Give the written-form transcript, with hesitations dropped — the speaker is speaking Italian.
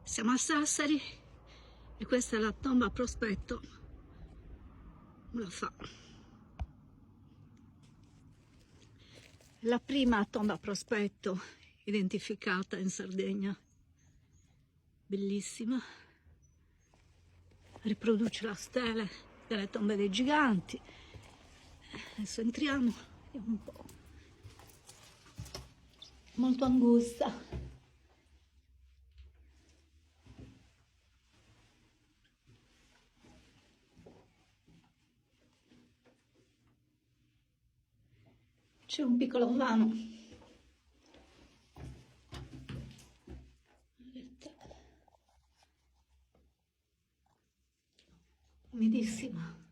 Siamo a Sassari e questa è la tomba prospetto Molafà. La prima tomba prospetto identificata in Sardegna, bellissima, riproduce la stele delle tombe dei giganti. Adesso entriamo, vediamo un po', molto angusta. C'è un piccolo vano, umidissima.